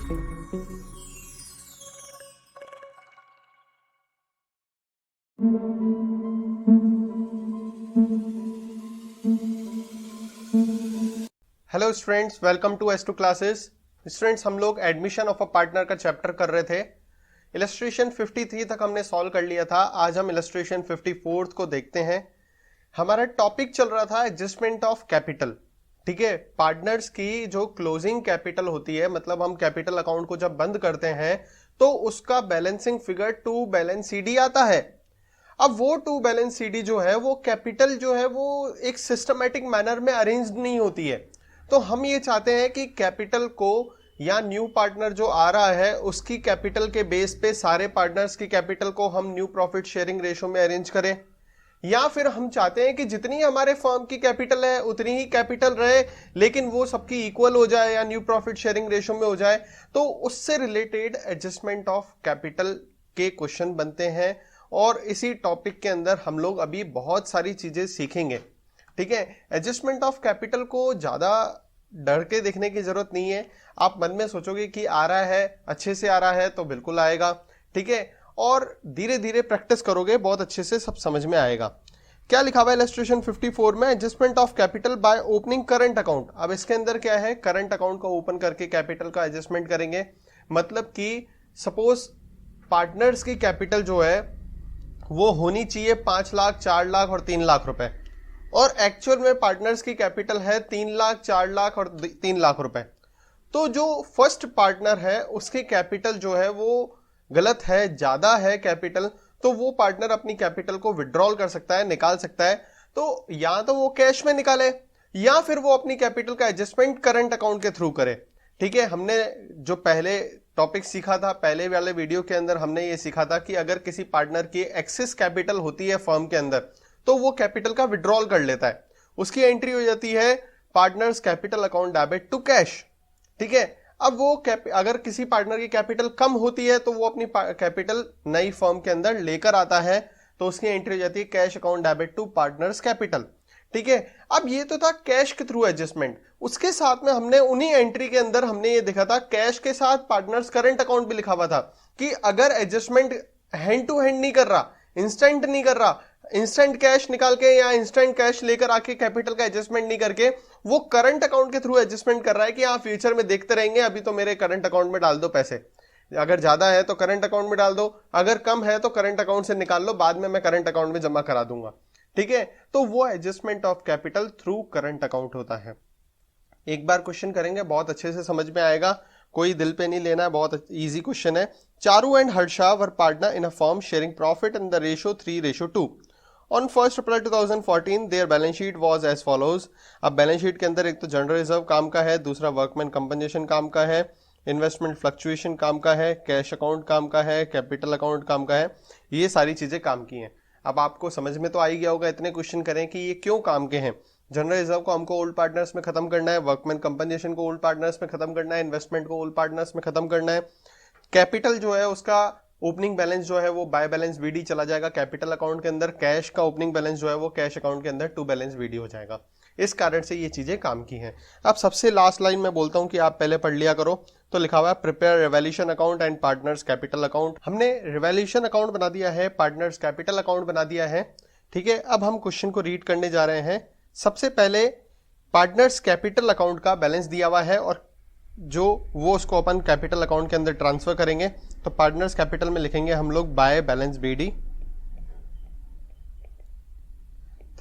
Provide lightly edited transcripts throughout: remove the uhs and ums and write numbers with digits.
Hello students, welcome to S2 classes. Students, हम लोग admission of a partner का chapter कर रहे थे। इलस्ट्रेशन 53 तक हमने सॉल्व कर लिया था। आज हम इलस्ट्रेशन 54 को देखते हैं। हमारा टॉपिक चल रहा था एडजस्टमेंट ऑफ कैपिटल। ठीक है, पार्टनर्स की जो क्लोजिंग कैपिटल होती है, मतलब हम कैपिटल अकाउंट को जब बंद करते हैं तो उसका balancing figure to balance CD आता है। अब वो टू बैलेंस CD जो है, वो कैपिटल जो है वो एक सिस्टमैटिक मैनर में अरेंज नहीं होती है। तो हम ये चाहते हैं कि कैपिटल को या न्यू पार्टनर जो आ रहा है उसकी कैपिटल के बेस पे सारे पार्टनर्स की कैपिटल को हम न्यू प्रॉफिट शेयरिंग रेशो में अरेंज करें, या फिर हम चाहते हैं कि जितनी हमारे फर्म की कैपिटल है उतनी ही कैपिटल रहे, लेकिन वो सबकी इक्वल हो जाए या न्यू प्रॉफिट शेयरिंग रेशो में हो जाए। तो उससे रिलेटेड एडजस्टमेंट ऑफ कैपिटल के क्वेश्चन बनते हैं और इसी टॉपिक के अंदर हम लोग अभी बहुत सारी चीजें सीखेंगे। ठीक है, एडजस्टमेंट ऑफ कैपिटल को ज्यादा डर के देखने की जरूरत नहीं है। आप मन में सोचोगे कि आ रहा है, अच्छे से आ रहा है तो बिल्कुल आएगा। ठीक है, और धीरे धीरे प्रैक्टिस करोगे बहुत अच्छे से सब समझ में आएगा। क्या लिखा हुआ है इलस्ट्रेशन 54 में? Adjustment of capital by opening current account. अब इसके अंदर क्या है, करंट अकाउंट को ओपन करके कैपिटल का एडजस्टमेंट करेंगे। मतलब कि सपोज पार्टनर्स की कैपिटल जो है वो होनी चाहिए 5 लाख, 4 लाख और 3 लाख रुपए, और एक्चुअल में पार्टनर्स की कैपिटल है 3 लाख, 4 लाख और 3 लाख रुपए। तो जो फर्स्ट पार्टनर है उसकी कैपिटल जो है वो गलत है, ज्यादा है कैपिटल, तो वो पार्टनर अपनी कैपिटल को विड्रॉल कर सकता है, निकाल सकता है। तो या तो वो कैश में निकाले या फिर वो अपनी कैपिटल का एडजस्टमेंट करंट अकाउंट के थ्रू करे। ठीक है, हमने जो पहले टॉपिक सीखा था, पहले वाले वीडियो के अंदर हमने ये सीखा था कि अगर किसी पार्टनर की एक्सेस कैपिटल होती है फर्म के अंदर तो वो कैपिटल का विड्रॉल कर लेता है, उसकी एंट्री हो जाती है partners capital account debit to cash. ठीक है, अब वो अगर किसी पार्टनर की कैपिटल कम होती है तो वो अपनी कैपिटल नई फर्म के अंदर लेकर आता है, तो उसकी एंट्री हो जाती है cash account debit to partners capital. ठीक है, अब ये तो था कैश के थ्रू एडजस्टमेंट। उसके साथ में हमने उन्हीं एंट्री के अंदर हमने ये देखा था कैश के साथ पार्टनर्स करंट अकाउंट भी लिखा हुआ था कि अगर एडजस्टमेंट हैंड टू हैंड नहीं कर रहा, इंस्टेंट नहीं कर रहा, इंस्टेंट कैश निकाल के या इंस्टेंट कैश लेकर आके कैपिटल का एडजस्टमेंट नहीं करके वो करंट अकाउंट के थ्रू एडजस्टमेंट कर रहा है कि आप फ्यूचर में देखते रहेंगे, अभी तो मेरे करंट अकाउंट में डाल दो पैसे, अगर ज्यादा है तो करंट अकाउंट में डाल दो, अगर कम है तो करंट अकाउंट से निकाल लो, बाद में मैं करंट अकाउंट में जमा करा दूंगा। ठीक है, तो वो adjustment of capital through current account होता है। एक बार क्वेश्चन करेंगे, बहुत अच्छे से समझ में आएगा, कोई दिल पे नहीं लेना है, बहुत इजी क्वेश्चन है। Charu and Harsha were partner in a firm sharing profit in the ratio 3:2। On 1st April 2014 their balance sheet was as follows। अब बैलेंस शीट के अंदर एक तो जनरल रिजर्व काम का है, दूसरा वर्कमैन कंपनसेशन काम का है, इन्वेस्टमेंट फ्लक्चुएशन काम का है, कैश अकाउंट काम का है, कैपिटल अकाउंट काम का है, ये सारी चीजें काम की हैं। अब आपको समझ में तो आ ही गया होगा, इतने क्वेश्चन करें कि ये क्यों काम के हैं। जनरल रिजर्व को हमको ओल्ड पार्टनर्स में खत्म करना है, वर्कमैन कंपनसेशन को ओल्ड पार्टनर्स में खत्म करना है, इन्वेस्टमेंट को ओल्ड पार्टनर्स में खत्म करना है, कैपिटल जो है उसका ओपनिंग बैलेंस जो है वो बाय बैलेंस BD चला जाएगा कैपिटल अकाउंट के अंदर, कैश का ओपनिंग बैलेंस जो है वो कैश अकाउंट के अंदर टू बैलेंस BD हो जाएगा। इस कारण से ये चीजें काम की हैं। अब सबसे लास्ट लाइन में बोलता हूं कि आप पहले पढ़ लिया करो, तो लिखा हुआ है prepare revaluation account and partners capital account. हमने रिवैल्यूएशन अकाउंट बना दिया है, पार्टनर्स कैपिटल अकाउंट बना दिया है। ठीक है, अब हम क्वेश्चन को रीड करने जा रहे हैं। सबसे पहले पार्टनर्स कैपिटल अकाउंट का बैलेंस दिया हुआ है और जो वो उसको अपन कैपिटल अकाउंट के अंदर ट्रांसफर करेंगे। तो पार्टनर्स कैपिटल में लिखेंगे हम लोग by balance BD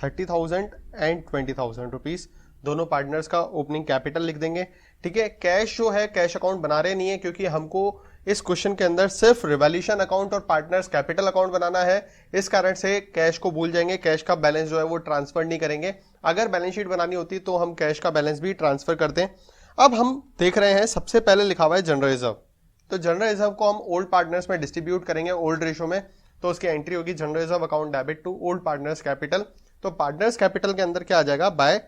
30,000 and 20,000 rupees, दोनों पार्टनर्स का ओपनिंग कैपिटल लिख देंगे। ठीक है, कैश जो है कैश अकाउंट बना रहे नहीं है क्योंकि हमको इस क्वेश्चन के अंदर सिर्फ रिवैल्यूएशन अकाउंट और पार्टनर्स कैपिटल अकाउंट बनाना है, इस कारण से कैश को भूल जाएंगे, कैश का बैलेंस जो है वो ट्रांसफर नहीं करेंगे। अगर बैलेंस शीट बनानी होती तो हम कैश का बैलेंस भी ट्रांसफर करते हैं। अब हम देख रहे हैं सबसे पहले लिखा हुआ है जनरल रिजर्व। तो जनरल रिजर्व को हम ओल्ड पार्टनर्स में डिस्ट्रीब्यूट करेंगे ओल्ड रेशो में, तो उसकी एंट्री होगी general reserve account debit to old partners capital. तो पार्टनर्स कैपिटल के अंदर क्या आ जाएगा, बाय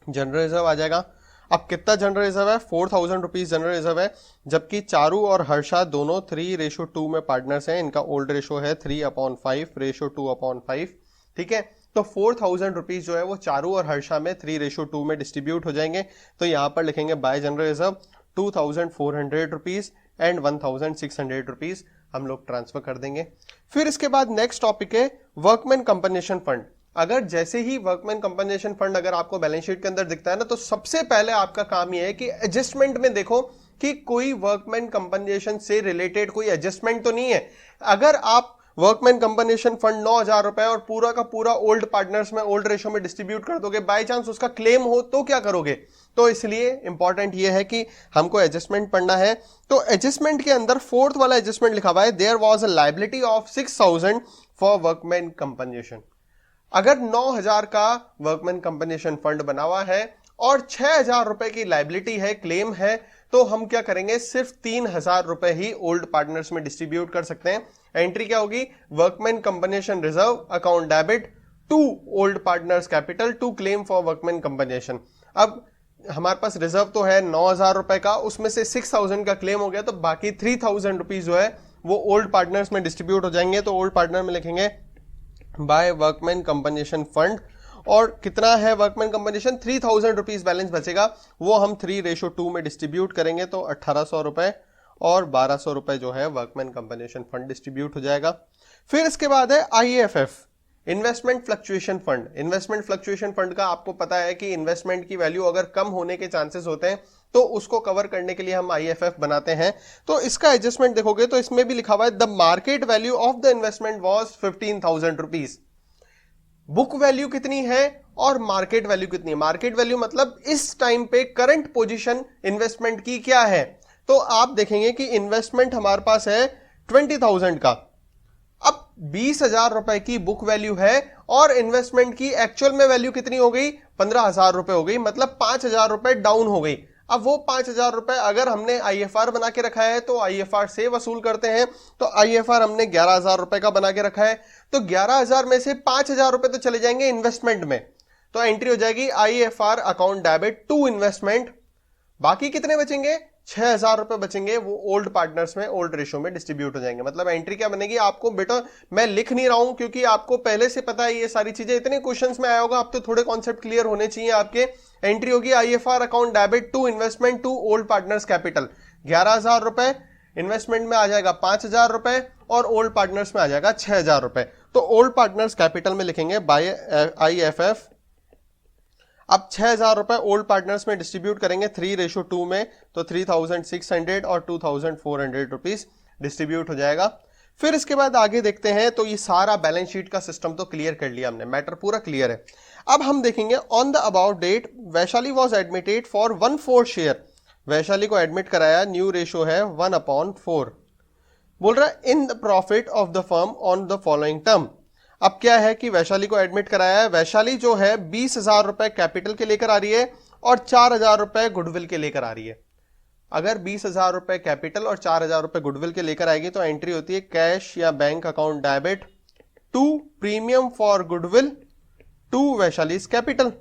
जनरल रिजर्व आ जाएगा। अब कितना जनरल रिजर्व है, 4,000 रुपीज जनरल रिजर्व है, जबकि चारू और हर्षा दोनों 3:2 में पार्टनर्स हैं, इनका ओल्ड रेशो है 3/5 रेशो 2/5। ठीक है, तो 4,000 रुपीज जो है वो चारू और हर्षा में 3:2 में डिस्ट्रीब्यूट हो जाएंगे। तो यहां पर लिखेंगे bye general reserve 2,400 rupees and 1,600 rupees हम लोग ट्रांसफर कर देंगे। फिर इसके बाद नेक्स्ट टॉपिक है वर्कमैन कंपनसेशन फंड। अगर जैसे ही वर्कमैन कंपनसेशन फंड अगर आपको बैलेंस शीट के अंदर दिखता है ना, तो सबसे पहले आपका काम यह है कि एडजस्टमेंट में देखो कि कोई वर्कमैन कंपनसेशन से रिलेटेड कोई एडजस्टमेंट तो नहीं है। अगर आप वर्कमैन कंपनसेशन फंड 9,000 रुपए और पूरा का पूरा ओल्ड पार्टनर्स में ओल्ड रेशो में डिस्ट्रीब्यूट कर दोगे, बाय चांस उसका क्लेम हो तो क्या करोगे? तो इसलिए इंपॉर्टेंट ये है कि हमको एडजस्टमेंट पढ़ना है। तो एडजस्टमेंट के अंदर फोर्थ वाला एडजस्टमेंट लिखा हुआ है, there was a liability of 6,000 for workman compensation. अगर 9,000 का वर्कमैन कंपनसेशन फंड बना हुआ है और 6,000 रुपए की लायबिलिटी है, क्लेम है, तो हम क्या करेंगे, सिर्फ 3,000 रुपए ही ओल्ड पार्टनर्स में डिस्ट्रीब्यूट कर सकते हैं। एंट्री क्या होगी, workman compensation reserve account debit to old partners capital to claim for workman compensation. अब हमारे पास रिजर्व तो है 9,000 रुपए का, उसमें से 6,000 का क्लेम हो गया, तो बाकी 3,000 रुपीज जो है वो ओल्ड पार्टनर्स में डिस्ट्रीब्यूट हो जाएंगे। तो ओल्ड पार्टनर में लिखेंगे बाय वर्कमैन कंपनसेशन फंड, और कितना है वर्कमैन कंपनसेशन, 3,000 रुपीज बैलेंस बचेगा, वो हम 3:2 में डिस्ट्रीब्यूट करेंगे, तो 1,800 रुपए और 1,200 रुपए जो है वर्कमैन कंपनसेशन फंड डिस्ट्रीब्यूट हो जाएगा। फिर इसके बाद है IFF, investment fluctuation fund. Investment fluctuation fund का आपको पता है कि इन्वेस्टमेंट की वैल्यू अगर कम होने के चांसेस होते हैं, तो उसको कवर करने के लिए हम IFF बनाते हैं। तो इसका एडजस्टमेंट देखोगे तो इसमें भी लिखा हुआ है the market value of the investment was 15,000 rupees. Book value कितनी है और मार्केट वैल्यू कितनी है? मार्केट वैल्यू मतलब इस टाइम पे करंट पोजीशन इन्वेस्टमेंट की क्या है। तो आप देखेंगे कि इन्वेस्टमेंट हमारे पास है 20,000 का, अब 20,000 रुपए की बुक वैल्यू है और इन्वेस्टमेंट की एक्चुअल में वैल्यू कितनी हो गई, 15,000 रुपए हो गई, मतलब 5,000 रुपए डाउन हो गई। अब वो 5,000 रुपए अगर हमने IFR बना के रखा है तो IFR से वसूल करते हैं। तो IFR हमने 11,000 रुपए का बना के रखा है, तो 11,000 में से 5,000 रुपए तो चले जाएंगे इन्वेस्टमेंट में, तो एंट्री हो जाएगी IFR account debit to investment. बाकी कितने बचेंगे, 6,000 रुपए बचेंगे, वो ओल्ड पार्टनर्स में ओल्ड रेशो में डिस्ट्रीब्यूट हो जाएंगे। मतलब एंट्री क्या बनेगी, आपको बेटा मैं लिख नहीं रहा हूं क्योंकि आपको पहले से पता है ये सारी चीजें, इतने क्वेश्चंस में आया होगा, आप तो थोड़े कॉन्सेप्ट क्लियर होने चाहिए आपके। एंट्री होगी IFR account debit to investment to old partners capital, 11,000 रुपए इन्वेस्टमेंट में आ जाएगा, 5,000 रुपए और ओल्ड पार्टनर्स में आ जाएगा 6,000 रुपए। तो ओल्ड पार्टनर्स कैपिटल में लिखेंगे बाय IFF। अब 6,000 रुपए ओल्ड पार्टनर्स में डिस्ट्रीब्यूट करेंगे 3:2 में, तो 3,600 और 2,400 रुपीज डिस्ट्रीब्यूट हो जाएगा। फिर इसके बाद आगे देखते हैं। तो ये सारा बैलेंस शीट का सिस्टम तो क्लियर कर लिया हमने, मैटर पूरा क्लियर है। अब हम देखेंगे on the about date Vaishali was admitted for 1/4 share. Vaishali को एडमिट कराया, न्यू रेशो है 1/4। बोल रहा है in the profit of the firm on the following term. अब क्या है कि वैशाली को एडमिट कराया है, वैशाली जो है 20,000 रुपए कैपिटल के लेकर आ रही है और 4,000 रुपए गुडविल के लेकर आ रही है। अगर 20,000 रुपए कैपिटल और 4,000 रुपए गुडविल के लेकर आएगी तो एंट्री होती है कैश या bank account debit to premium for goodwill to Vaishali's capital.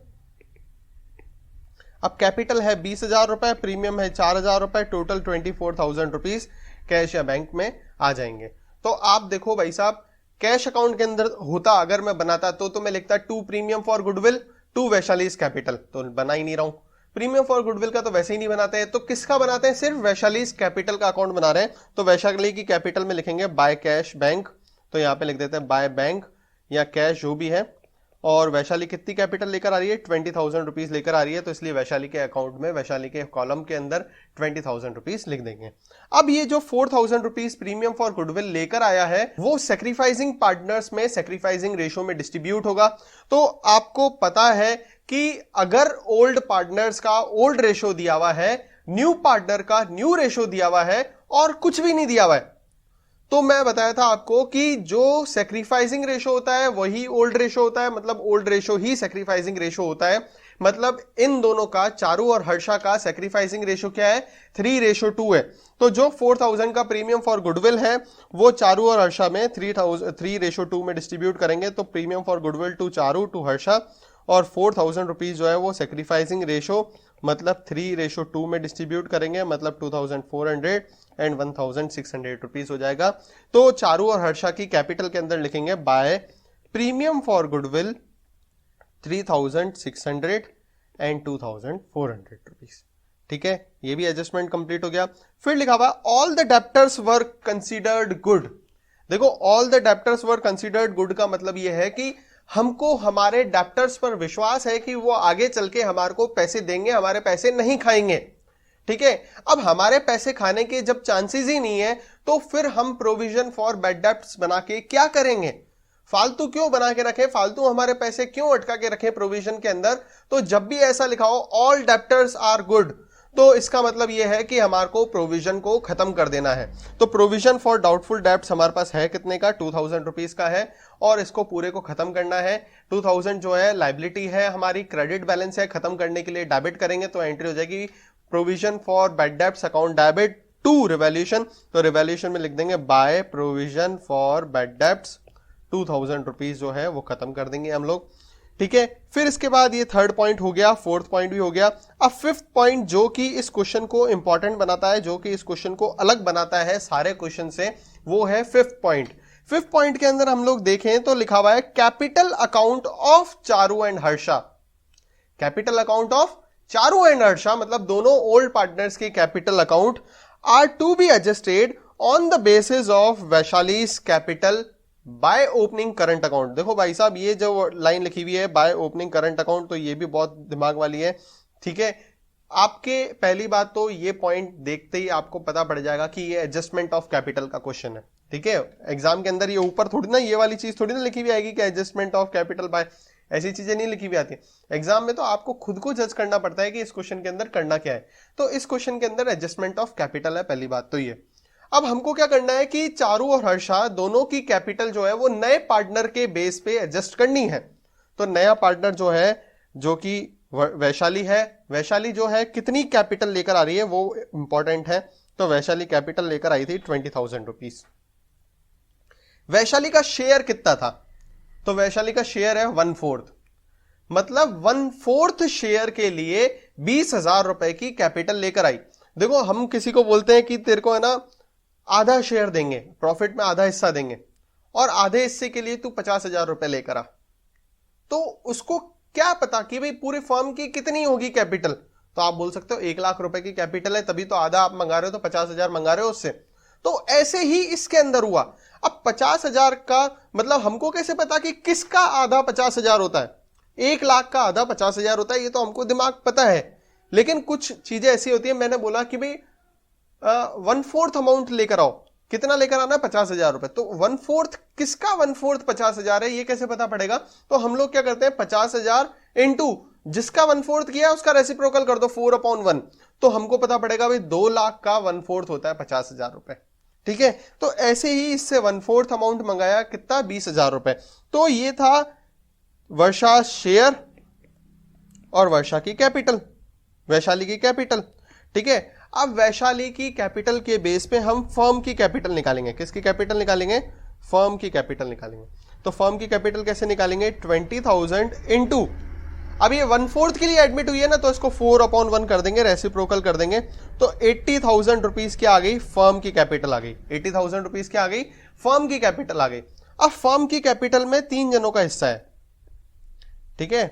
अब कैपिटल है 20,000 रुपए, प्रीमियम है 4,000 रुपए, टोटल 24,000 रुपीज कैश या बैंक में आ जाएंगे। तो आप देखो भाई साहब, कैश अकाउंट के अंदर होता अगर मैं बनाता तो मैं लिखता to premium for goodwill to Vaishali's capital, तो बना ही नहीं रहा हूं। प्रीमियम फॉर गुडविल का तो वैसे ही नहीं बनाते हैं, तो किसका बनाते हैं, सिर्फ वैशालीज कैपिटल का अकाउंट बना रहे हैं। तो वैशाली की कैपिटल में लिखेंगे बाय कैश बैंक, तो यहां पे लिख देते हैं बाय बैंक या कैश जो भी है। और वैशाली कितनी कैपिटल लेकर आ रही है, 20,000 रुपीज लेकर आ रही है, तो इसलिए वैशाली के अकाउंट में वैशाली के कॉलम के अंदर 20,000 रुपीज लिख देंगे। अब ये जो 4,000 रुपीज प्रीमियम फॉर गुडविल लेकर आया है वो सैक्रिफाइसिंग पार्टनर्स में सैक्रिफाइसिंग रेशो में डिस्ट्रीब्यूट होगा। तो आपको पता है कि अगर ओल्ड पार्टनर्स का ओल्ड रेशो दिया हुआ है, न्यू पार्टनर का न्यू रेशो दिया हुआ है और कुछ भी नहीं दिया हुआ है, तो मैं बताया था आपको कि जो सैक्रिफाइसिंग रेशो होता है वही ओल्ड रेशो होता है, मतलब ओल्ड रेशो ही सैक्रिफाइसिंग रेशो होता है। मतलब इन दोनों का, चारू और हर्षा का सैक्रिफाइसिंग रेशो क्या है, 3:2 है। तो जो 4,000 का प्रीमियम फॉर गुडविल है वो चारू और हर्षा में 3:2 में डिस्ट्रीब्यूट करेंगे। तो premium for goodwill to Charu to Harsha, और 4,000 रुपीज जो है वो सैक्रिफाइसिंग रेशो मतलब 3:2 में डिस्ट्रीब्यूट करेंगे, मतलब 2,400 एंड 1,600 रुपीज हो जाएगा। तो चारू और हर्षा की कैपिटल के अंदर लिखेंगे by premium for goodwill 3,600 and 2,400 rupees. ठीक है, ये भी एडजस्टमेंट कंप्लीट हो गया। फिर लिखा हुआ all the debtors were considered good. देखो all the debtors were considered good का मतलब ये है कि हमको हमारे डेप्टर्स पर विश्वास है कि वो आगे चल के हमारे को पैसे देंगे, हमारे पैसे नहीं खाएंगे। ठीक है, अब हमारे पैसे खाने के जब चांसेस ही नहीं है तो फिर हम प्रोविजन फॉर बैड डेप्ट्स बना के क्या करेंगे? फालतू क्यों बना के रखें, फालतू हमारे पैसे क्यों अटका के रखें प्रोविजन के अंदर? तो जब भी ऐसा लिखा हो ऑल डेप्टर्स आर गुड, तो इसका मतलब यह है कि हमारे को प्रोविजन को खत्म कर देना है। तो प्रोविजन फॉर डाउटफुल डेब्ट्स हमारे पास है कितने का? 2000 रुपीज का है और इसको पूरे को खत्म करना है। 2000 जो है लाइबिलिटी है हमारी, क्रेडिट बैलेंस है, खत्म करने के लिए डेबिट करेंगे तो एंट्री हो जाएगी provision for bad debts account debit to revaluation. तो रिवैल्यूएशन में लिख देंगे by provision for bad debts 2000 rupees जो है वो खत्म कर देंगे हम लोग। ठीक है, फिर इसके बाद ये थर्ड पॉइंट हो गया, फोर्थ पॉइंट भी हो गया। अब फिफ्थ पॉइंट जो कि इस क्वेश्चन को इंपॉर्टेंट बनाता है, जो कि इस क्वेश्चन को अलग बनाता है सारे क्वेश्चन से, वो है फिफ्थ पॉइंट। फिफ्थ पॉइंट के अंदर हम लोग देखें तो लिखा हुआ है capital account of Charu and Harsha. Capital account of Charu and Harsha मतलब दोनों ओल्ड पार्टनर्स की capital account are to be adjusted on the basis of Vaishali's capital by opening current account. देखो भाई साहब, ये जो लाइन लिखी हुई है बाय ओपनिंग करंट अकाउंट, तो ये भी बहुत दिमाग वाली है। ठीक है, आपके पहली बात तो ये पॉइंट देखते ही आपको पता पड़ जाएगा कि ये एडजस्टमेंट ऑफ कैपिटल का क्वेश्चन है। ठीक है, एग्जाम के अंदर ये ऊपर थोड़ी ना ये वाली चीज थोड़ी ना लिखी हुई आएगी कि एडजस्टमेंट ऑफ कैपिटल बाय, ऐसी चीजें नहीं लिखी हुई आती। एग्जाम में तो आपको खुद को जज करना पड़ता है कि इस क्वेश्चन के अंदर करना क्या है। तो इस क्वेश्चन के अंदर एडजस्टमेंट ऑफ कैपिटल है, पहली बात तो ये। अब हमको क्या करना है कि चारू और हर्षा दोनों की कैपिटल जो है वो नए पार्टनर के बेस पे एडजस्ट करनी है। तो नया पार्टनर जो है, जो कि वैशाली है, वैशाली जो है कितनी कैपिटल लेकर आ रही है वो इंपॉर्टेंट है। तो वैशाली कैपिटल लेकर आई थी 20,000 रुपीज। वैशाली का शेयर कितना था? तो वैशाली का शेयर है 1/4, मतलब 1/4 शेयर के लिए 20,000 रुपए की कैपिटल लेकर आई। देखो हम किसी को बोलते हैं कि तेरे को है ना आधा शेयर देंगे, प्रॉफिट में आधा हिस्सा देंगे, और आधे हिस्से के लिए तू 50,000 रुपए लेकर आ, तो उसको क्या पता कि भाई पूरे फर्म की कितनी होगी कैपिटल। तो आप बोल सकते हो 1 लाख रुपए की कैपिटल है, तभी तो आधा आप मंगा रहे हो, तो 50,000 मंगा रहे हो उससे। तो ऐसे ही इसके अंदर हुआ। अब 50,000 का मतलब हमको कैसे पता कि किसका आधा 50,000 होता है? 1 लाख का आधा 50,000 होता है, ये तो हमको दिमाग पता है। लेकिन कुछ चीजें ऐसी होती है, मैंने बोला कि भाई 1/4 अमाउंट लेकर आओ। कितना लेकर आना? 50,000 रुपए। तो 1/4 किसका 1/4 50,000 है, ये कैसे पता पड़ेगा? तो हम लोग क्या करते हैं, 50,000 इंटू जिसका 1/4 किया उसका रेसिप्रोकल कर दो 4/1। तो हमको पता पड़ेगा भाई 2 लाख का 1/4 होता है 50,000 रुपए। ठीक है, तो ऐसे ही इससे 1/4 अमाउंट मंगाया, कितना? 20,000 रुपए। तो ये था वर्षा शेयर और वर्षा की कैपिटल, वैशाली की कैपिटल। ठीक है, अब वैशाली की कैपिटल के बेस पे हम फर्म की कैपिटल निकालेंगे। किसकी कैपिटल निकालेंगे? फर्म की कैपिटल निकालेंगे। तो फर्म की कैपिटल कैसे निकालेंगे? 20,000 इंटू, अब ये 1/4 के लिए एडमिट हुई है ना, तो इसको 4/1 कर देंगे, रेसिप्रोकल कर देंगे। तो 80,000 रुपीज की आ गई फर्म की कैपिटल, आ गई 80,000 रुपीज की आ गई फर्म की कैपिटल आ गई। अब फर्म की कैपिटल में 3 जनों का हिस्सा है। ठीक है,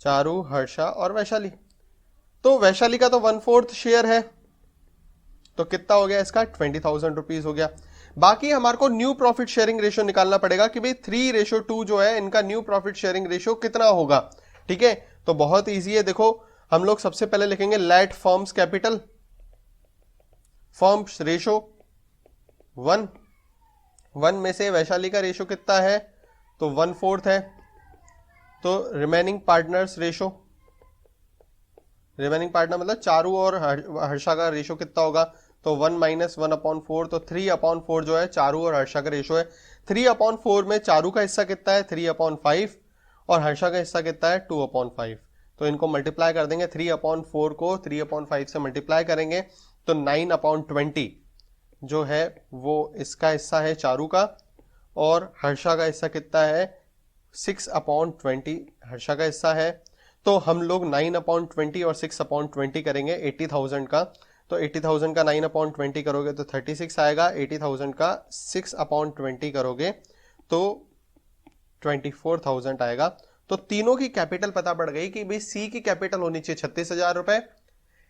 चारू, हर्षा और वैशाली। तो वैशाली का तो 1/4 शेयर है, तो कितना हो गया इसका? 20,000 रुपीज हो गया। बाकी हमारे को न्यू प्रॉफिट शेयरिंग रेशियो निकालना पड़ेगा कि भाई 3:2 जो है इनका न्यू प्रॉफिट शेयरिंग रेशियो कितना होगा। ठीक है, तो बहुत इजी है। देखो हम लोग सबसे पहले लिखेंगे let firms capital, firms ratio 1 में से वैशाली का रेशियो कितना है? तो 1/4 है। तो remaining partners ratio, remaining partner मतलब चारू और हर्षा का रेशियो कितना होगा? तो 1 - 1/4, तो 3/4 जो है चारू और हर्षा का रेशियो है। 3/4 में चारू का हिस्सा कितना है? 3/5, और हर्षा का हिस्सा कितना है? 2/5। तो इनको मल्टीप्लाई कर देंगे, 3/4 को 3/5 से मल्टीप्लाई करेंगे तो 9/20 जो है वो इसका हिस्सा है चारू का, और हर्षा का हिस्सा कितना है? 6/20 हर्षा का हिस्सा है। तो हम लोग 9/20 और 6/20 करेंगे 80,000 का। तो 80,000 का 9/20 करोगे तो 36 आएगा, 80,000 का 6/20 करोगे तो 24,000 आएगा। तो तीनों की कैपिटल पता पड़ गई कि भाई सी की कैपिटल होनी चाहिए 36,000 रुपए,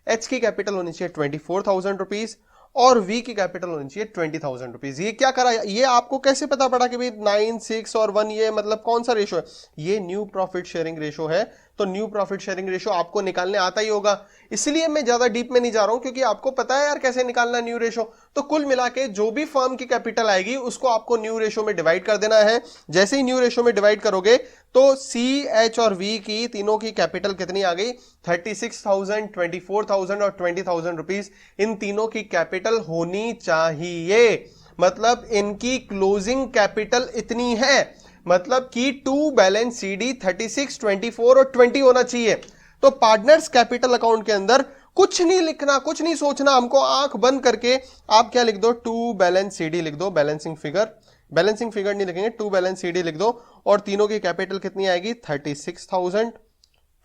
एच की कैपिटल होनी चाहिए 24,000 रुपीज और वी की कैपिटल होनी चाहिए 20,000 रुपीज। ये क्या करा, ये आपको कैसे पता पड़ा कि भाई 9, 6 और 1 ये मतलब कौन सा रेशो है? ये न्यू प्रॉफिट शेयरिंग रेशो है। तो न्यू प्रॉफिट शेयरिंग रेशो आपको निकालने आता ही होगा, इसलिए मैं ज्यादा डीप में नहीं जा रहा हूं, क्योंकि आपको पता है यार कैसे निकालना न्यू रेशो। तो कुल मिला के जो भी फर्म की कैपिटल आएगी उसको आपको न्यू रेशो में डिवाइड कर देना है। जैसे ही न्यू रेशो में डिवाइड करोगे तो सी, एच और वी की तीनों की कैपिटल कितनी आ गई? 36,000, 24,000 और 20,000 रुपीज। इन तीनों की कैपिटल होनी चाहिए, मतलब इनकी क्लोजिंग कैपिटल इतनी है, मतलब कि टू बैलेंस सीडी 36, 24 और 20 होना चाहिए। तो पार्टनर्स कैपिटल अकाउंट के अंदर कुछ नहीं लिखना, कुछ नहीं सोचना, हमको आंख बंद करके आप क्या लिख दो? टू बैलेंस सीडी लिख दो, बैलेंसिंग फिगर। बैलेंसिंग फिगर नहीं लिखेंगे, टू बैलेंस सीडी लिख दो और तीनों की कैपिटल कितनी आएगी? 36,000,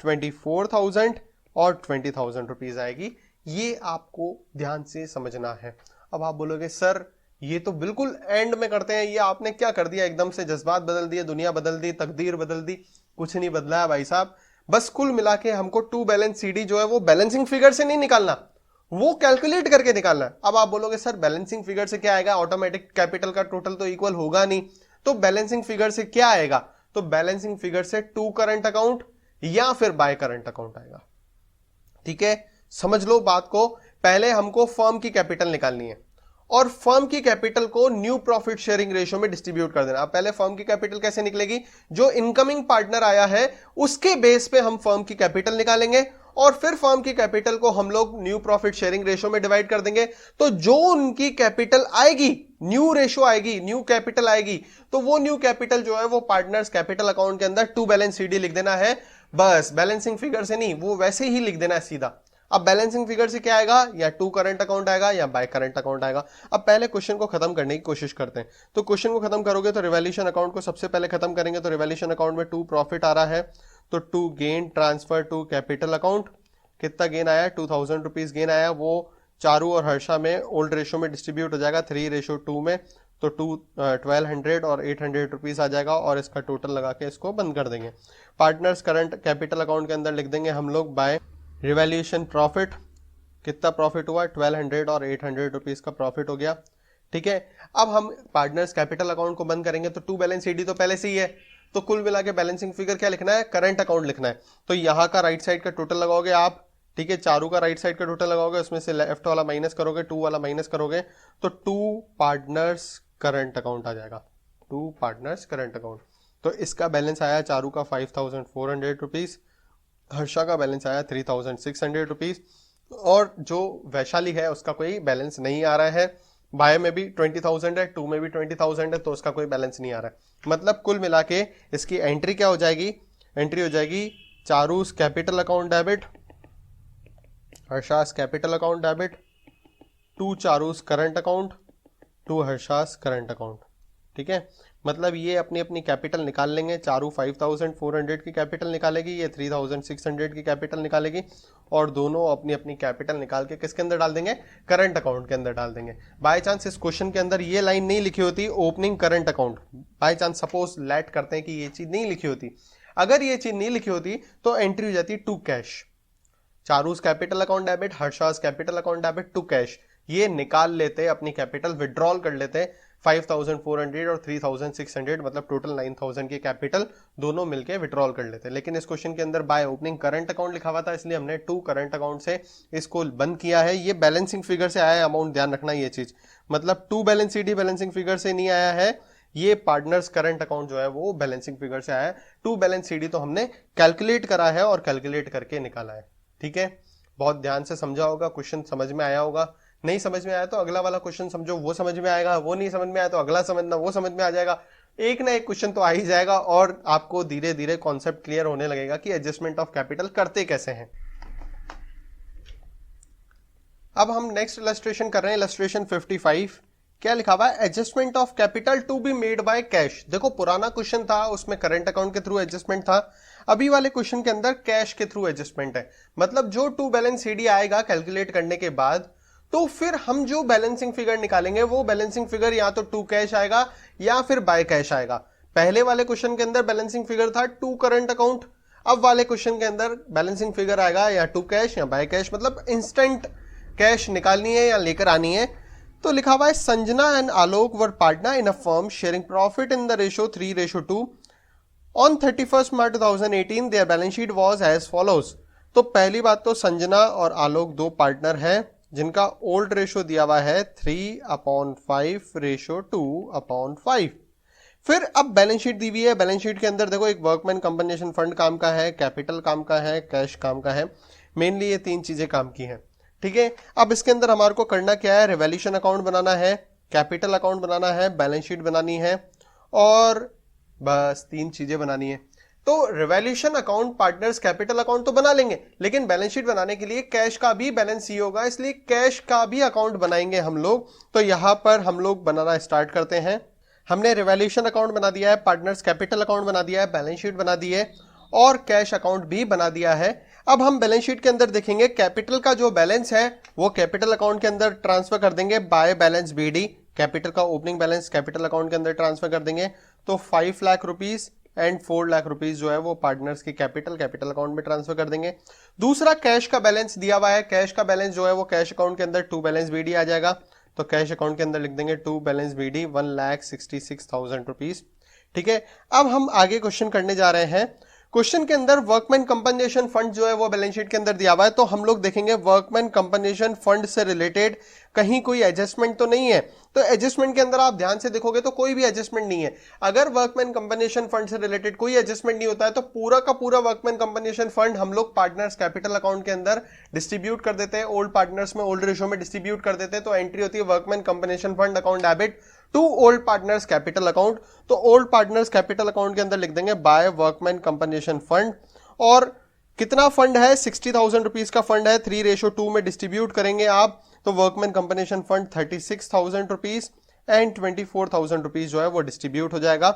24,000 और 20,000 रुपीज आएगी। ये आपको ध्यान से समझना है। अब आप बोलोगे सर ये तो बिल्कुल एंड में करते हैं, ये आपने क्या कर दिया, एकदम से जज्बात बदल दिए, दुनिया बदल दी, तकदीर बदल दी। कुछ नहीं बदला है भाई साहब, बस कुल मिला के हमको टू बैलेंस सीडी जो है वो बैलेंसिंग फिगर से नहीं निकालना, वो कैलकुलेट करके निकालना है। अब आप बोलोगे सर बैलेंसिंग फिगर से क्या आएगा? ऑटोमेटिक कैपिटल का टोटल तो इक्वल होगा नहीं, तो बैलेंसिंग फिगर से क्या आएगा? तो बैलेंसिंग फिगर से टू करंट अकाउंट या फिर बाय करंट अकाउंट आएगा। ठीक है, समझ लो बात को। पहले हमको फर्म की कैपिटल निकालनी है और फर्म की कैपिटल को न्यू प्रॉफिट शेयरिंग रेशियो में डिस्ट्रीब्यूट कर देना। अब पहले फर्म की कैपिटल कैसे निकलेगी? जो इनकमिंग पार्टनर आया है उसके बेस पे हम फर्म की कैपिटल निकालेंगे और फिर फर्म की कैपिटल को हम लोग न्यू प्रॉफिट शेयरिंग रेशियो में डिवाइड कर देंगे। तो जो उनकी कैपिटल आएगी, न्यू रेशियो आएगी, न्यू कैपिटल आएगी, तो वो न्यू कैपिटल जो है वो पार्टनर्स कैपिटल अकाउंट के अंदर टू बैलेंस सीडी लिख देना है। बस बैलेंसिंग फिगर से नहीं, वो वैसे ही लिख देना है सीधा। अब बैलेंसिंग फिगर से क्या आएगा? या टू करंट अकाउंट आएगा या बाय करंट अकाउंट आएगा। अब पहले क्वेश्चन को खत्म करने की कोशिश करते हैं। तो क्वेश्चन को खत्म करोगे तो रिवैल्यूएशन अकाउंट को सबसे पहले खत्म करेंगे। तो रिवैल्यूएशन अकाउंट में टू प्रॉफिट आ रहा है, तो to gain transfer to capital account. कितना गेन आया? 2,000 रुपीज गेन आया। वो चारू और हर्षा में ओल्ड रेशो में डिस्ट्रीब्यूट हो जाएगा 3:2 में। तो 1200 और 800 रुपीज आ जाएगा और इसका टोटल लगा के इसको बंद कर देंगे। पार्टनर्स करंट कैपिटल अकाउंट के अंदर लिख देंगे हम लोग बाय रिवैल्यूएशन प्रॉफिट। कितना प्रॉफिट हुआ? 1200 और 800 रुपीज का प्रॉफिट हो गया। ठीक है, अब हम पार्टनर्स कैपिटल अकाउंट को बंद करेंगे। तो टू बैलेंस सीडी तो पहले से ही है, तो कुल मिला के बैलेंसिंग फिगर क्या लिखना है? करंट अकाउंट लिखना है। तो यहां का राइट साइड का टोटल लगाओगे आप, ठीक है, चारू का राइट साइड का टोटल लगाओगे, उसमें से लेफ्ट वाला माइनस करोगे, टू वाला माइनस करोगे, तो टू पार्टनर्स करंट अकाउंट आ जाएगा। To partners current account. तो इसका बैलेंस आया चारू का 5,400 रुपीज, हर्षा का बैलेंस आया 3,600 रुपीज और जो वैशाली है उसका कोई बैलेंस नहीं आ रहा है। बाय में भी 20,000 है, टू में भी 20,000 है, तो उसका कोई बैलेंस नहीं आ रहा है। मतलब कुल मिला के इसकी एंट्री क्या हो जाएगी? एंट्री हो जाएगी Charu's capital account debit, Harsha's capital account debit, to Charu's current account, to Harsha's current account. ठीक है, मतलब ये अपनी अपनी कैपिटल निकाल लेंगे। चारू 5,400 की कैपिटल निकालेगी, ये 3,600 की कैपिटल निकालेगी और दोनों अपनी अपनी कैपिटल निकाल के किसके अंदर डाल देंगे? करंट अकाउंट के अंदर डाल देंगे। बाय चांस इस क्वेश्चन के अंदर ये लाइन नहीं लिखी होती, opening current account, by chance suppose let करते हैं कि ये चीज नहीं लिखी होती, अगर ये चीज नहीं लिखी होती तो एंट्री हो जाती to cash. Charu's capital account debit, Harsha's capital account debit, to cash. ये निकाल लेते, अपनी कैपिटल विड्रॉल कर लेते 5,400 और 3,600, मतलब टोटल 9,000 की कैपिटल दोनों मिलके विड्रॉल कर लेते। लेकिन इस क्वेश्चन के अंदर बाय ओपनिंग करंट अकाउंट लिखा हुआ था, इसलिए हमने टू करंट अकाउंट से इसको बंद किया है। ये बैलेंसिंग फिगर से आया है अमाउंट, ध्यान रखना ये चीज, मतलब to balance CD balancing figure से नहीं आया है, ये पार्टनर्स करंट अकाउंट जो है वो बैलेंसिंग फिगर से आया है। टू बैलेंस सीडी तो हमने कैलकुलेट करा है और कैलकुलेट करके निकाला है। ठीक है, बहुत ध्यान से समझा होगा, क्वेश्चन समझ में आया होगा। नहीं समझ में आया तो अगला वाला क्वेश्चन समझो, वो समझ में आएगा। वो नहीं समझ में आया तो अगला समझना, वो समझ में आ जाएगा। एक ना एक क्वेश्चन तो आ ही जाएगा और आपको धीरे धीरे कॉन्सेप्ट क्लियर होने लगेगा कि एडजस्टमेंट ऑफ कैपिटल करते कैसे हैं। अब हम नेक्स्ट इलस्ट्रेशन कर रहे हैं, इलस्ट्रेशन 55। क्या लिखा हुआ है? Adjustment of capital to be made by cash. देखो पुराना क्वेश्चन था उसमें करंट अकाउंट के थ्रू एडजस्टमेंट था, अभी वाले क्वेश्चन के अंदर कैश के थ्रू एडजस्टमेंट है। मतलब जो टू बैलेंस सीडी आएगा कैलकुलेट करने के बाद, तो फिर हम जो बैलेंसिंग फिगर निकालेंगे वो बैलेंसिंग फिगर या तो टू कैश आएगा या फिर बाय कैश आएगा। पहले वाले क्वेश्चन के अंदर बैलेंसिंग फिगर था टू करंट अकाउंट, अब वाले क्वेश्चन के अंदर बैलेंसिंग फिगर आएगा या टू कैश या बाय कैश, मतलब इंस्टेंट कैश निकालनी है या लेकर आनी है। तो लिखा हुआ है Sanjana and Alok were partner in a firm sharing profit in the ratio 3:2। On 31 March 2018 their balance sheet was as follows. तो पहली बात तो संजना और आलोक दो पार्टनर हैं जिनका ओल्ड रेशो दिया हुआ है 3/5:2/5। फिर अब बैलेंस शीट दी हुई है। बैलेंस शीट के अंदर देखो एक वर्कमैन कंपनसेशन फंड काम का है, कैपिटल काम का है, कैश काम का है। मेनली ये तीन चीजें काम की हैं, ठीक है। अब इसके अंदर हमारे को करना क्या है, रिवैल्यूएशन अकाउंट बनाना है, कैपिटल अकाउंट बनाना है, बैलेंस शीट बनानी है और बस तीन चीजें बनानी है। तो revaluation account, partners capital account तो बना लेंगे, लेकिन बैलेंस शीट बनाने के लिए कैश का भी बैलेंस ही होगा, इसलिए कैश का भी अकाउंट बनाएंगे हम लोग। तो यहां पर हम लोग बनाना स्टार्ट करते हैं। हमने रिवैल्यूएशन अकाउंट बना दिया है, पार्टनर्स कैपिटल अकाउंट बना दिया है, बैलेंस शीट बना दी है और कैश अकाउंट भी बना दिया है। अब हम बैलेंस शीट के अंदर देखेंगे कैपिटल का जो बैलेंस है वो कैपिटल अकाउंट के अंदर ट्रांसफर कर देंगे बाय बैलेंस बीडी। कैपिटल का ओपनिंग बैलेंस कैपिटल अकाउंट के अंदर ट्रांसफर कर देंगे। तो 5 lakh rupees and 4 lakh rupees जो है वो पार्टनर्स की कैपिटल अकाउंट में ट्रांसफर कर देंगे। दूसरा कैश का बैलेंस दिया हुआ है, कैश का बैलेंस जो है वो कैश अकाउंट के अंदर टू बैलेंस बीडी आ जाएगा। तो कैश अकाउंट के अंदर लिख देंगे टू बैलेंस बीडी 1,66,000 रुपीज, ठीक है। अब हम आगे क्वेश्चन करने जा रहे हैं। क्वेश्चन के अंदर वर्कमैन कंपनसेशन फंड जो है वो बैलेंस शीट के अंदर दिया हुआ है। तो हम लोग देखेंगे वर्कमैन कंपनसेशन फंड से रिलेटेड कहीं कोई एडजस्टमेंट तो नहीं है। तो एडजस्टमेंट के अंदर आप ध्यान से देखोगे तो कोई भी एडजस्टमेंट नहीं है। अगर वर्कमैन कंपनसेशन फंड से रिलेटेड कोई एडजस्टमेंट नहीं होता है तो पूरा का पूरा वर्कमैन कंपनसेशन फंड हम लोग पार्टनर्स कैपिटल अकाउंट के अंदर डिस्ट्रीब्यूट कर देते हैं, ओल्ड पार्टनर्स में ओल्ड रेशो में डिस्ट्रीब्यूट कर देते हैं। तो एंट्री होती है workman compensation fund account debit to old partners capital account. तो ओल्ड पार्टनर्स कैपिटल अकाउंट के अंदर लिख देंगे बाय वर्कमैन कंपनसेशन फंड। और कितना फंड है, 60,000 रुपीज का फंड है, 3:2 में डिस्ट्रीब्यूट करेंगे आप। तो workman compensation fund 36,000 rupees and 24,000 rupees जो है वो डिस्ट्रीब्यूट हो जाएगा।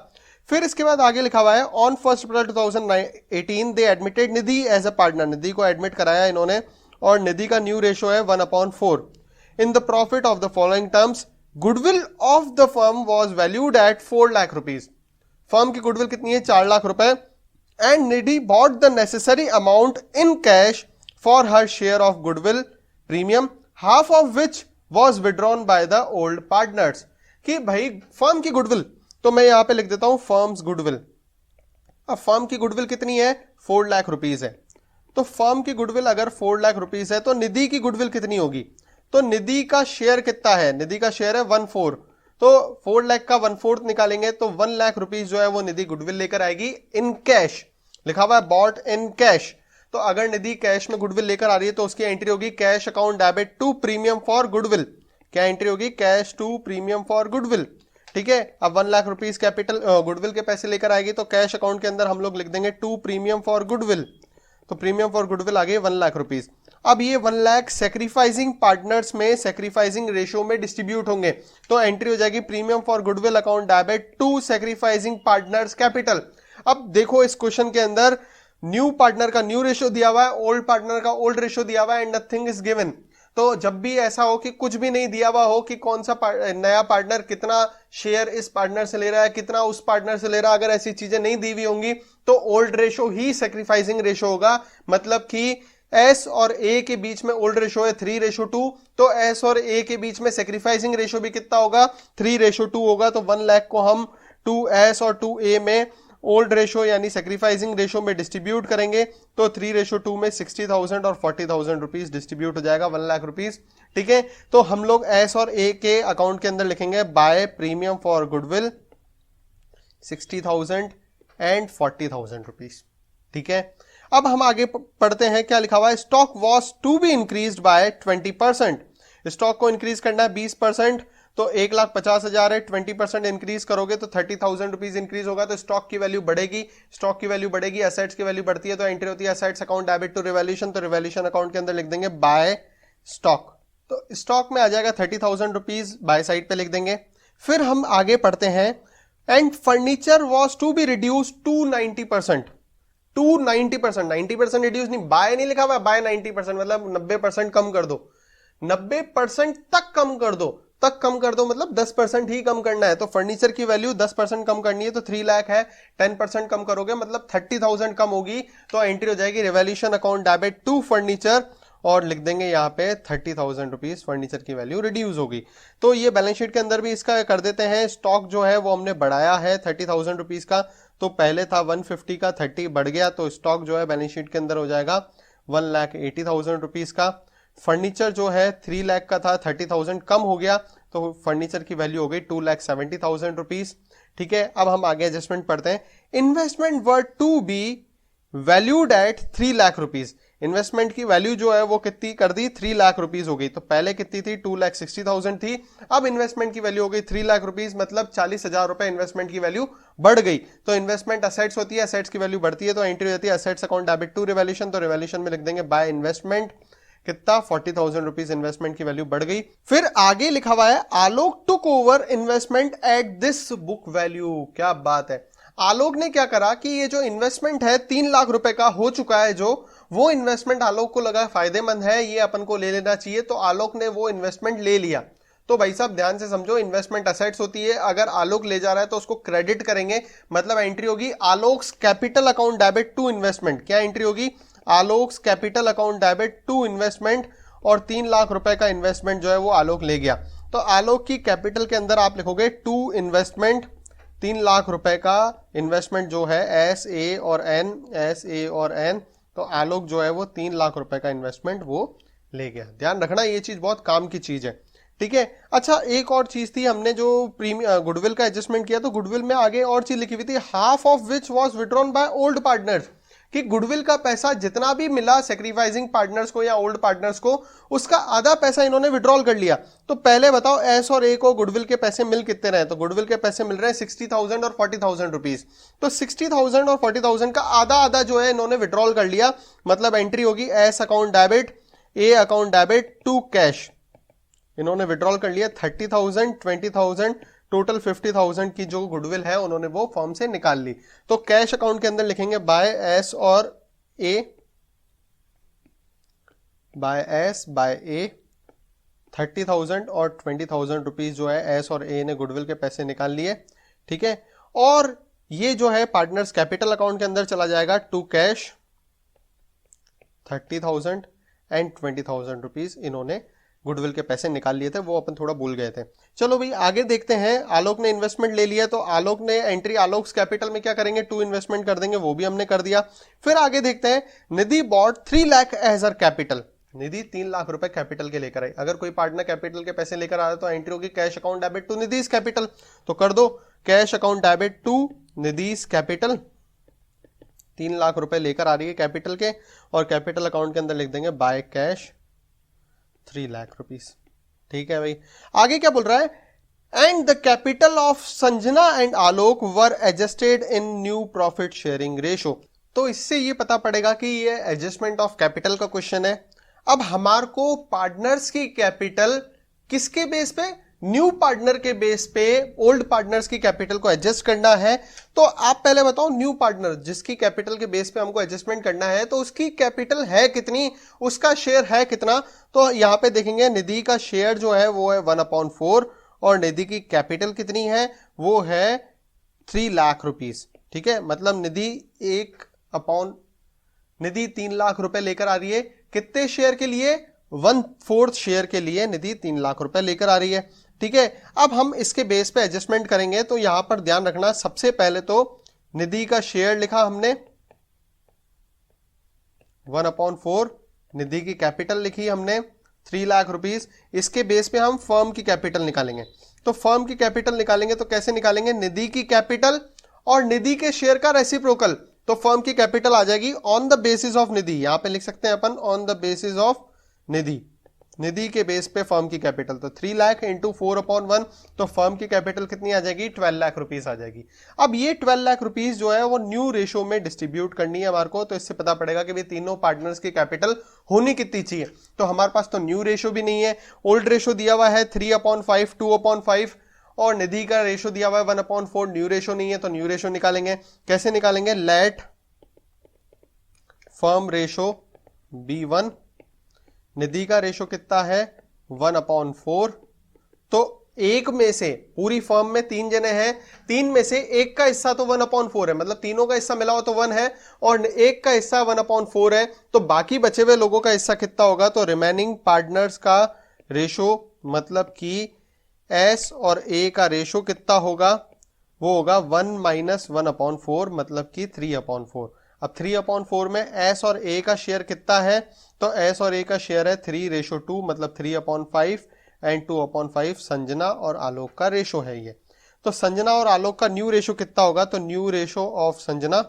फिर इसके बाद आगे लिखा हुआ है on 1 April 2018 they admitted Nidhi as a partner. Nidhi को एडमिट कराया इन्होंने और निधि का न्यू रेशो है 1/4 in the profit of the following terms. Goodwill of the firm was valued at 4 lakh rupees. Firm की गुडविल कितनी है, 4 लाख रुपए। And Nidhi bought the necessary amount in cash for her share of goodwill premium, half of which was withdrawn by the old partners. कि भाई firm की goodwill, तो मैं यहां पे लिख देता हूं फर्म्स गुडविल। अब फर्म की गुडविल कितनी है, 4 लाख रुपीज है। तो फर्म की गुडविल अगर 4 लाख रुपीज है तो निधि की गुडविल कितनी होगी, तो निधि का शेयर कितना है, निधि का शेयर है 1/4। तो 4 लाख का 1/4 निकालेंगे तो 1 लाख रुपीज जो है वो निधि गुडविल लेकर आएगी इन कैश। लिखा हुआ है बॉट इन कैश। तो अगर निधि कैश में गुडविल लेकर आ रही है तो उसकी एंट्री होगी cash account debit to premium for goodwill. क्या एंट्री होगी, cash to premium for goodwill, ठीक है। अब 1 लाख रुपीज कैपिटल गुडविल के पैसे लेकर आएगी तो कैश अकाउंट के अंदर हम लोग लिख देंगे टू प्रीमियम फॉर गुडविल। तो प्रीमियम फॉर गुडविल आ गई 1 लाख रुपीज। अब ये 1 लाख सैक्रिफाइसिंग पार्टनर्स में सैक्रिफाइसिंग रेशियो में डिस्ट्रीब्यूट होंगे। तो एंट्री हो जाएगी premium for goodwill account debit to sacrificing partners capital. अब देखो इस क्वेश्चन के अंदर न्यू पार्टनर का न्यू रेशियो दिया हुआ है, ओल्ड पार्टनर का ओल्ड रेशियो दिया हुआ है एंड नथिंग इज गिवन। तो जब भी ऐसा हो कि कुछ भी नहीं दिया हुआ हो कि कौन सा नया पार्टनर कितना शेयर इस पार्टनर से ले रहा है, कितना उस पार्टनर से ले रहा है, अगर ऐसी चीजें नहीं दी हुई होंगी तो ओल्ड रेशो ही सैक्रिफाइसिंग रेशो होगा। मतलब कि एस और ए के बीच में ओल्ड रेशो है 3:2, तो एस और ए के बीच में सैक्रिफाइसिंग रेशो भी कितना होगा, 3:2 होगा। तो 1 लाख को हम 2S और 2A में ओल्ड रेशो यानी सैक्रिफाइसिंग रेशो में डिस्ट्रीब्यूट करेंगे तो 3:2 में 60,000 और 40,000 रुपीज डिस्ट्रीब्यूट हो जाएगा, 1 लाख रुपीज, ठीक है। तो हम लोग एस और ए के अकाउंट के अंदर लिखेंगे by premium for goodwill 60,000 and 40,000 rupees, ठीक है। अब हम आगे पढ़ते हैं, क्या लिखा हुआ है, stock was to be increase by 20%। Stock को इंक्रीज करना है 20%, तो 1,50,000 है, 20% इंक्रीज करोगे तो 30,000 रुपीज इंक्रीज होगा। तो स्टॉक की वैल्यू बढ़ेगी, स्टॉक की वैल्यू बढ़ेगी, एसेट्स की वैल्यू बढ़ती है तो एंट्री होती है assets account debit to revaluation. तो रिवैल्यूएशन अकाउंट के अंदर लिख देंगे बाय स्टॉक। तो स्टॉक में आ जाएगा 30,000 रुपीज, बाय साइड पे लिख देंगे। फिर हम आगे पढ़ते हैं, and furniture was to be reduce to 90%। To 90%, 90% reduce नहीं, बाय नहीं लिखा हुआ, बाय 90% मतलब 90% कम कर दो, 90% तक कम कर दो। तक कम कर दो, मतलब 10% ही कम करना है। तो फर्नीचर की वैल्यू 10% कम करनी है, तो 3 लाख है, 10% कम करोगे मतलब 30,000 कम होगी, तो एंट्री हो जाएगी revaluation account debit to furniture, और लिख देंगे यहाँ पे 30,000 रुपीज फर्नीचर की वैल्यू रिड्यूस होगी। तो ये बैलेंस शीट के अंदर भी इसका कर देते हैं। स्टॉक जो है वो हमने बढ़ाया है 30,000 रुपीज का, तो पहले था 150 का, 30 बढ़ गया, तो स्टॉक जो है बैलेंस शीट के अंदर हो जाएगा 1,80,000 रुपीज का। फर्नीचर जो है 3 लाख का था, 30,000 कम हो गया, तो फर्नीचर की वैल्यू हो गई 2,70,000 रुपीज। ठीक है, अब हम आगे एडजस्टमेंट पढ़ते हैं। Investment were to be valued at 3 lakh rupees. Investment की वैल्यू जो है वो कितनी कर दी, 3 लाख रुपीज हो गई। तो पहले कितनी थी, 2,60,000 थी, अब इन्वेस्टमेंट की वैल्यू हो गई 3 लाख रुपीज, मतलब 40,000 रुपए इन्वेस्टमेंट की वैल्यू बढ़ गई। तो इन्वेस्टमेंट असेट्स होती है, असेट्स की वैल्यू बढ़ती है, तो एंट्री होती है assets account debit to revaluation. तो रिवैल्यूएशन में लिख देंगे बाय इन्वेस्टमेंट, कितना 40,000 रुपीज इन्वेस्टमेंट की वैल्यू बढ़ गई। फिर आगे लिखा हुआ है Alok took over investment at this book value. क्या बात है, आलोक ने क्या करा कि ये जो इन्वेस्टमेंट है 3 लाख रुपए का हो चुका है, जो वो इन्वेस्टमेंट आलोक को लगा फायदेमंद है, ये अपन को ले लेना चाहिए, तो आलोक ने वो इन्वेस्टमेंट ले लिया। तो भाई साहब ध्यान से समझो, इन्वेस्टमेंट असेट्स होती है, अगर आलोक ले जा रहा है तो उसको क्रेडिट करेंगे, मतलब एंट्री होगी Alok's capital account debit to investment. क्या एंट्री होगी, Alok's capital account debit to investment, और 3 लाख रुपए का इन्वेस्टमेंट जो है वो आलोक ले गया। तो आलोक की कैपिटल के अंदर आप लिखोगे टू इन्वेस्टमेंट, 3 लाख रुपए का इन्वेस्टमेंट जो है एस ए और एन, एस ए और एन, तो आलोक जो है वो 3 लाख रुपए का इन्वेस्टमेंट वो ले गया। ध्यान रखना ये चीज बहुत काम की चीज है। ठीक है, अच्छा एक और चीज थी, हमने जो गुडविल का एडजस्टमेंट किया, तो गुडविल में आगे और चीज लिखी हुई थी, half of which was withdrawn by old partners, कि गुडविल का पैसा जितना भी मिला सेक्रीफाइसिंग पार्टनर्स को या ओल्ड पार्टनर्स को, उसका आधा पैसा इन्होंने विड्रॉल कर लिया। तो पहले बताओ एस और ए को गुडविल के पैसे मिल कितने रहे, तो गुडविल के पैसे मिल रहे हैं 60,000 और 40,000 रुपीज। तो 60,000 और 40,000 का आधा आधा जो है इन्होंने विड्रॉल कर लिया, मतलब एंट्री होगी S account debit, A account debit to cash. इन्होंने विड्रॉल कर लिया 30,000, 20,000, टोटल 50,000 की जो गुडविल है उन्होंने वो फॉर्म से निकाल ली। तो कैश अकाउंट के अंदर लिखेंगे बाय एस और ए, बाय एस बाय ए, 30,000 और 20,000 रुपीज जो है एस और ए ने गुडविल के पैसे निकाल लिए। ठीक है, और ये जो है पार्टनर्स कैपिटल अकाउंट के अंदर चला जाएगा टू कैश, 30,000 एंड 20,000 रुपीज इन्होंने गुडविल के पैसे निकाल लिए थे, वो अपन थोड़ा भूल गए थे। चलो भाई आगे देखते हैं। आलोक ने इन्वेस्टमेंट ले लिया, तो आलोक ने एंट्री आलोक्स कैपिटल में क्या करेंगे, टू इन्वेस्टमेंट कर देंगे, वो भी हमने कर दिया। फिर आगे देखते हैं, निधि बॉट 3 लाख एज हर कैपिटल। निधि 3 लाख रुपए कैपिटल के लेकर आई। अगर कोई पार्टनर कैपिटल के पैसे लेकर आ रहा है तो एंट्री होगी cash account debit to Nidhi's capital. तो कर दो cash account debit to Nidhi's capital, 3 lakh रुपए लेकर आ रही है कैपिटल के, और कैपिटल अकाउंट के अंदर लिख देंगे बाय कैश 3 लाख रुपीस। ठीक है भाई, आगे क्या बोल रहा है, and the capital of Sanjana and Alok were adjusted in new profit sharing ratio. तो इससे ये पता पड़ेगा कि ये एडजस्टमेंट ऑफ कैपिटल का क्वेश्चन है। अब हमार को पार्टनर्स की कैपिटल किसके बेस पे, न्यू पार्टनर के बेस पे ओल्ड पार्टनर्स की कैपिटल को एडजस्ट करना है। तो आप पहले बताओ, न्यू पार्टनर जिसकी कैपिटल के बेस पे हमको एडजस्टमेंट करना है, तो उसकी कैपिटल है कितनी, उसका शेयर है कितना। तो यहां पे देखेंगे निधि का शेयर जो है वो है 1/4, और निधि की कैपिटल कितनी है, वो है 3 लाख रुपीस। ठीक है, मतलब निधि 3 लाख रुपए लेकर आ रही है, कितने शेयर के लिए, 1/4 शेयर के लिए निधि 3 लाख रुपए लेकर आ रही है। ठीक है, अब हम इसके बेस पे एडजस्टमेंट करेंगे। तो यहां पर ध्यान रखना, सबसे पहले तो निधि का शेयर लिखा हमने 1/4, निधि की कैपिटल लिखी हमने 3 लाख रुपीस। इसके बेस पे हम फर्म की कैपिटल निकालेंगे। तो फर्म की कैपिटल निकालेंगे तो कैसे निकालेंगे, निधि की कैपिटल और निधि के शेयर का रेसिप्रोकल। तो फर्म की कैपिटल आ जाएगी ऑन द बेसिस ऑफ निधि, यहां पे लिख सकते हैं अपन ऑन द बेसिस ऑफ निधि, निधि के बेस पे फर्म की कैपिटल। तो 3 लाख इंटू 4/1, तो फर्म की कैपिटल कितनी आ जाएगी, 12 लाख रुपीस आ जाएगी। अब ये 12 लाख रुपीस जो है वो न्यू रेशो में डिस्ट्रीब्यूट करनी है हमारे को। तो इससे पता पड़ेगा कि भाई तीनों पार्टनर्स की कैपिटल होनी कितनी चाहिए। तो हमारे पास तो न्यू रेशो भी नहीं है, ओल्ड रेशो दिया हुआ है 3/5, 2/5, और निधि का रेशो दिया हुआ है 1/4, न्यू रेशो नहीं है, तो न्यू रेशो निकालेंगे। कैसे निकालेंगे, लेट फर्म रेशो बी 1, निधि का रेशो कितना है 1/4, तो एक में से पूरी फर्म में 3 जने हैं, 3 में से एक का हिस्सा तो 1/4 है, मतलब तीनों का हिस्सा मिला हो तो 1 है और एक का हिस्सा 1/4 है, तो बाकी बचे हुए लोगों का हिस्सा कितना होगा? तो रिमेनिंग पार्टनर्स का रेशो मतलब कि एस और ए का रेशो कितना होगा? वो होगा 1 - 1/4 मतलब कि 3/4। अब 3/4 में एस और ए का शेयर कितना है? तो एस और ए का शेयर है 3:2 मतलब 3/5 एंड 2/5 संजना और आलोक का रेशो है ये। तो संजना और आलोक का न्यू रेशो कितना होगा? तो new ratio of Sanjana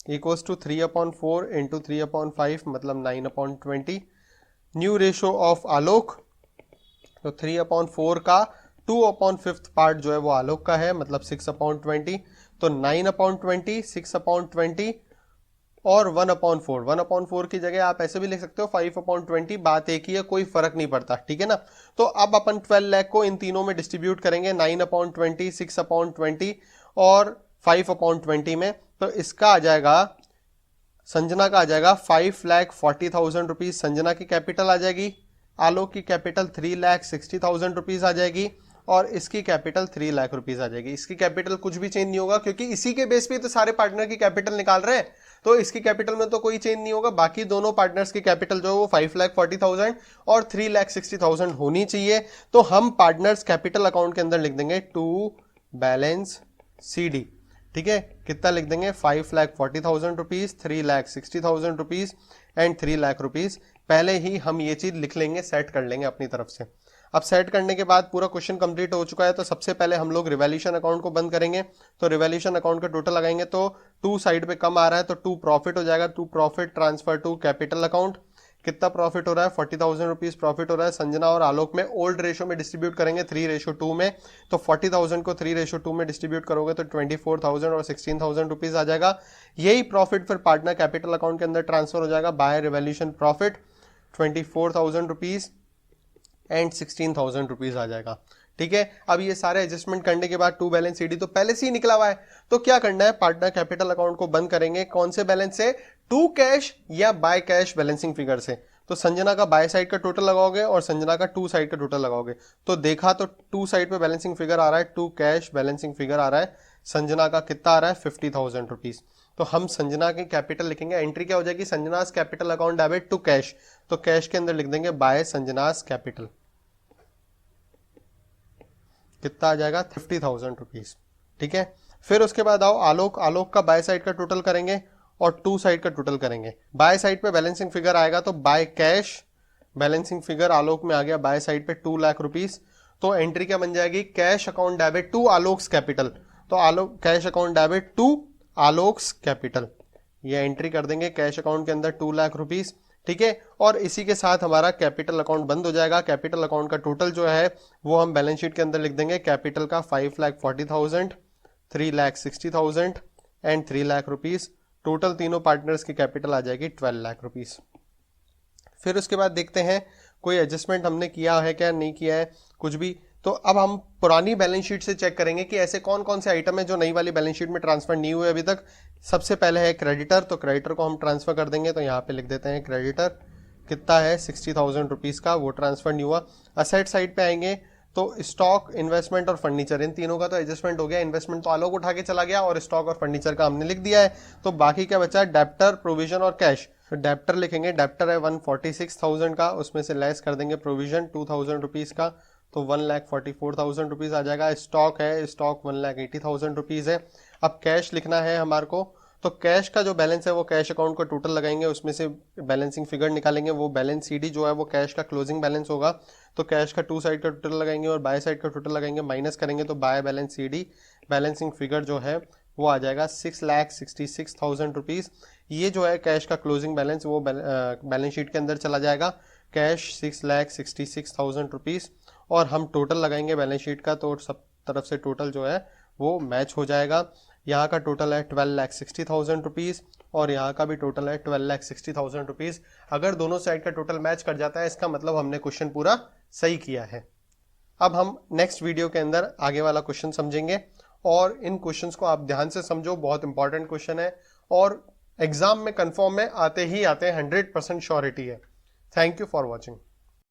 equals to 3/4 into 3/5 मतलब 9/20। न्यू रेशो ऑफ आलोक तो 3/4 का 2/5 पार्ट जो है वो आलोक का है मतलब 6/20। तो 9/20, 6/20 और 1/4। 1/4 की जगह आप ऐसे भी लिख सकते हो 5/20। बात एक ही है, कोई फर्क नहीं पड़ता, ठीक है ना। तो अब अपन 12 लाख को इन तीनों में डिस्ट्रीब्यूट करेंगे, 9/20, 6/20 और 5/20 में। तो इसका आ जाएगा, संजना का आ जाएगा 5,40,000 रुपीज संजना की कैपिटल आ जाएगी, आलोक की कैपिटल 3,60,000 रुपीज आ जाएगी और इसकी कैपिटल 3 लाख रुपीज आ जाएगी। इसकी कैपिटल कुछ भी चेंज नहीं होगा क्योंकि इसी के बेस पे तो सारे पार्टनर की कैपिटल निकाल रहे हैं, तो इसकी कैपिटल में तो कोई चेंज नहीं होगा। बाकी दोनों पार्टनर्स की कैपिटल जो है वो 5,40,000 और 3,60,000 होनी चाहिए। तो हम पार्टनर्स कैपिटल अकाउंट के अंदर लिख देंगे टू बैलेंस CD, ठीक है। कितना लिख देंगे? 5,40,000 rupees, 3,60,000 rupees and 3 lakh rupees. पहले ही हम ये चीज लिख लेंगे, सेट कर लेंगे अपनी तरफ से। अब सेट करने के बाद पूरा क्वेश्चन कंप्लीट हो चुका है, तो सबसे पहले हम लोग रिवैल्यूएशन अकाउंट को बंद करेंगे। तो रिवैल्यूएशन अकाउंट का टोटल लगाएंगे तो 2 साइड पे कम आ रहा है तो 2 प्रॉफिट हो जाएगा। 2 profit transfer to capital account. कितना प्रॉफिट हो रहा है? 40,000 रुपीज प्रॉफिट हो रहा है संजना और आलोक में। ओल्ड रेशो में डिस्ट्रीब्यूट करेंगे 3:2 में, तो 40,000 को 3:2 में डिस्ट्रीब्यूट करोगे तो 24,000 और 16,000 रुपीज आ जाएगा। यही प्रॉफिट फिर पार्टनर कैपिटल अकाउंट के अंदर ट्रांसफर हो जाएगा by revaluation profit, 24,000 rupees and 16,000 rupees आ जाएगा, ठीक है। अब ये सारे एडजस्टमेंट करने के बाद टू बैलेंस CD तो पहले से ही निकला हुआ है, तो क्या करना है? पार्टनर कैपिटल अकाउंट को बंद करेंगे। कौन से बैलेंस से? टू कैश या बाय कैश बैलेंसिंग फिगर से। तो संजना का बाय साइड का टोटल लगाओगे और संजना का टू साइड का टोटल लगाओगे। तो देखा तो टू साइड पे बैलेंसिंग फिगर आ रहा है, टू कैश बैलेंसिंग फिगर आ रहा है। संजना का कितना आ रहा है? 50,000 रुपीज। तो हम संजना की कैपिटल लिखेंगे, एंट्री क्या हो जाएगी? Sanjana's capital account debit to cash, तो कैश के अंदर लिख देंगे बाय संजनास कैपिटल। कितना आ जाएगा? 50,000 रुपीज, ठीक है। फिर उसके बाद आओ आलोक, आलोक का बाय साइड का टोटल करेंगे और टू साइड का टोटल करेंगे। बाय साइड पे बैलेंसिंग फिगर आएगा तो बाय कैश बैलेंसिंग फिगर आलोक में आ गया बाय साइड पे 2 लाख रुपीज। तो एंट्री क्या बन जाएगी? Cash account debit to Alok's capital. तो Alok cash account debit to Alok's capital, ये एंट्री कर देंगे कैश अकाउंट के अंदर 2 लाख रुपीज, ठीक है। और इसी के साथ हमारा कैपिटल अकाउंट बंद हो जाएगा। कैपिटल अकाउंट का टोटल जो है वो हम बैलेंस शीट के अंदर लिख देंगे। कैपिटल का 5,40,000, 3,60,000 एंड 3 लाख रुपीज। टोटल तीनों पार्टनर्स की कैपिटल आ जाएगी 12 लाख रुपीज। फिर उसके बाद देखते हैं कोई एडजस्टमेंट हमने किया है क्या, नहीं किया है कुछ भी। तो अब हम पुरानी बैलेंस शीट से चेक करेंगे कि ऐसे कौन कौन से आइटम है जो नई वाली बैलेंस शीट में ट्रांसफर नहीं हुए अभी तक। सबसे पहले है क्रेडिटर, तो क्रेडिटर को हम ट्रांसफर कर देंगे। तो यहाँ पे लिख देते हैं क्रेडिटर कितना है? 60,000 रुपीज का, वो ट्रांसफर नहीं हुआ। असेट साइड पे आएंगे तो स्टॉक, इन्वेस्टमेंट और फर्नीचर, इन तीनों का तो एडजस्टमेंट हो गया। इन्वेस्टमेंट तो आलोक उठा के चला गया और स्टॉक और फर्नीचर का हमने लिख दिया है। तो बाकी क्या बचा? डेप्टर, प्रोविजन और कैश। तो डेप्टर लिखेंगे, डेप्टर है 146,000 का, उसमें से लेस कर देंगे प्रोविजन 2,000 रुपीज का, तो 1,44,000 रुपीज आ जाएगा। स्टॉक है, स्टॉक 1,80,000 रुपीज है। अब कैश लिखना है हमारे को, तो कैश का जो बैलेंस है वो कैश अकाउंट को टोटल लगाएंगे, उसमें से बैलेंसिंग फिगर निकालेंगे। वो बैलेंस CD जो है वो कैश का क्लोजिंग बैलेंस होगा। तो कैश का टू साइड का टोटल लगाएंगे और बाय साइड का टोटल लगाएंगे, माइनस करेंगे तो by balance CD balancing figure जो है वो आ जाएगा 6,66,000 रुपीज। ये जो है कैश का क्लोजिंग बैलेंस वो बैलेंस शीट के अंदर चला जाएगा। कैश 6,66,000 रुपीज और हम टोटल लगाएंगे बैलेंस शीट का, तो सब तरफ से टोटल जो है वो मैच हो जाएगा। यहाँ का टोटल है 12,60,000 रुपीज और यहाँ का भी टोटल है 12,60,000 रुपीज। अगर दोनों साइड का टोटल मैच कर जाता है इसका मतलब हमने क्वेश्चन पूरा सही किया है। अब हम नेक्स्ट वीडियो के अंदर आगे वाला क्वेश्चन समझेंगे और इन क्वेश्चंस को आप ध्यान से समझो, बहुत इंपॉर्टेंट क्वेश्चन है और एग्जाम में कंफर्म में आते ही आते हैं, 100% श्योरिटी है। Thank you for watching.